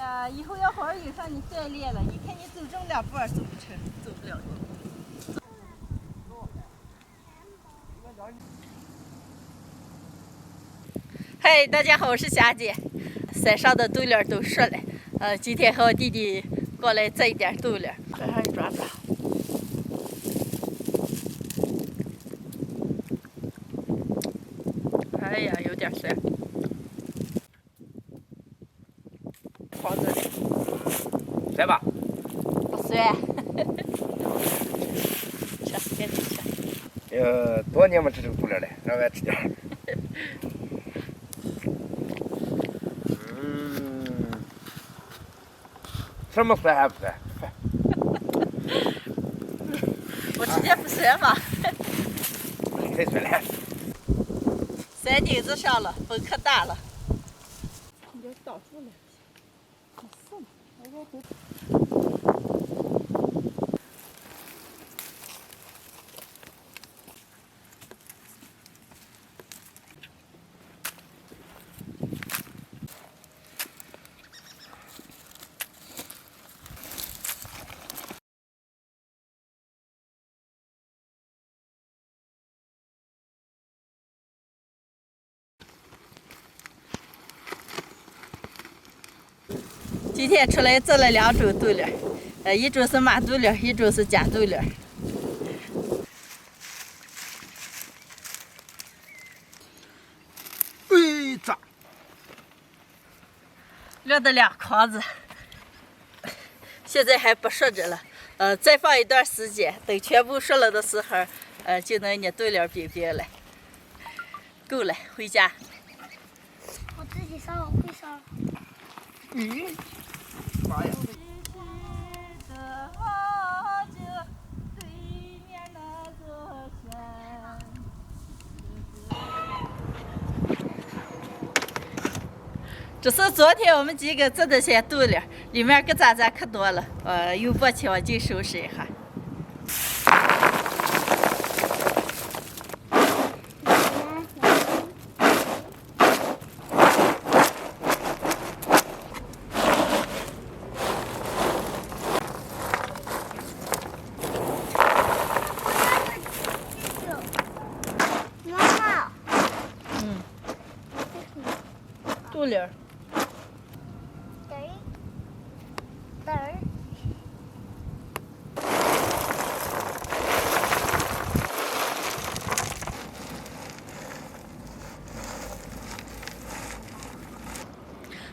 呀，以后要好好遇上你再练了。你看你走这么两步走不成，走不了。嗨，大家好，我是霞姐。山上的豆粒都熟了，今天和我弟弟过来摘一点豆粒，这还抓抓。哎呀，有点酸。黄子来吧，不酸。吃，赶紧吃。多年没吃这个豆粒了，让俺吃点。什么酸还不酸？我吃点不酸嘛。太酸了。山顶子上了，风可大了。你这挡住了。是吗？我都。今天出来摘了2种豆粒，一种是马豆粒，一种是假豆粒。哎，抓！撂的2筐子，现在还不熟着了，再放一段时间，等全部熟了的时候，就能捏豆粒饼饼了。够了，回家。我自己烧，我会烧。妈呀！这是昨天我们几个摘的些豆粒，里面个渣渣可多了，有簸箕我就收拾一下。妈妈，豆粒。等儿。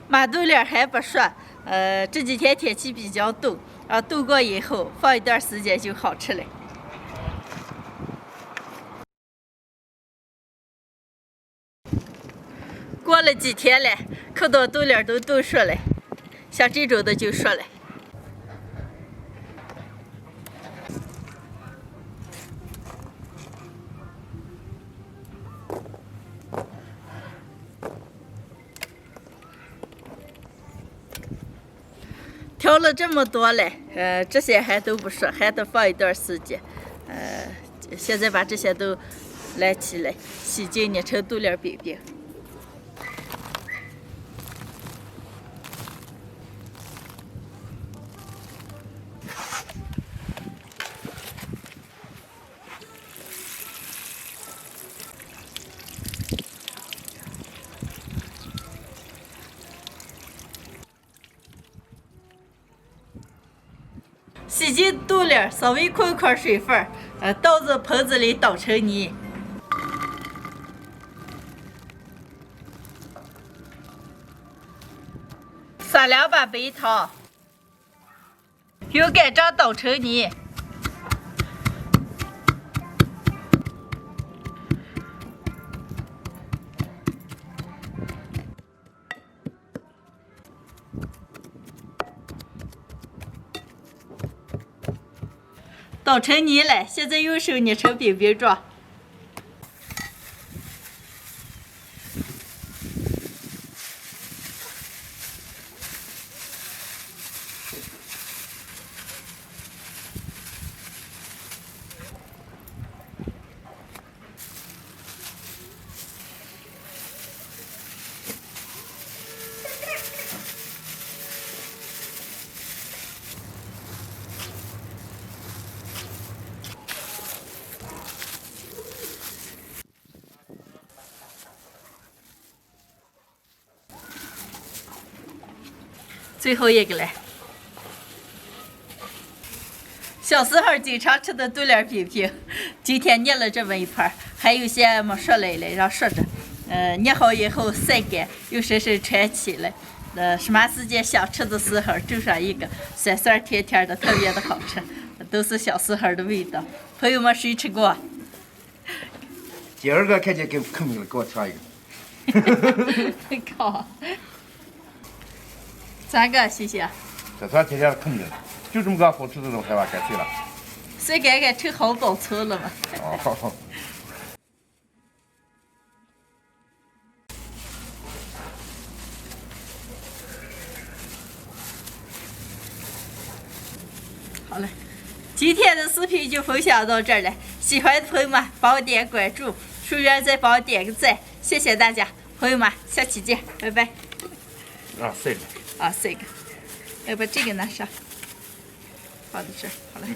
马豆粒还不熟，这几天天气比较冻，冻过以后放一段时间就好吃了。过了几天了，看到豆粒都冻熟了，像这种的就熟了。挑了这么多了，这些还都不熟，还得放一段时间。现在把这些都来起来，洗净捏成豆粒饼饼。洗净豆粒，稍微控一控水分，倒入盆子里捣成泥。撒2把白糖，用擀杖捣成泥。捣成泥了，现在用手捏成饼饼状。最后一个了。小时候经常吃的豆粒饼饼，今天捏了这么一盘，还有些没说来了，让说着。捏好以后晒干，又深深穿起来。什么时间想吃的时候，煮上一个，酸酸甜甜的，特别的好吃，都是小时候的味道。朋友们，谁吃过？第二个看见给坑了，给我挑一个。靠！三个，谢谢。这算天天的坑了，就这么个好吃的东西吧，干脆了。晒干干成好包醋了嘛。哦。好了，今天的视频就分享到这儿了。喜欢的朋友们帮我点关注，熟人再帮我点个赞，谢谢大家，朋友们，下期见，拜拜。啊，这个。啊，这个，要把这个拿上，放在这儿，好了。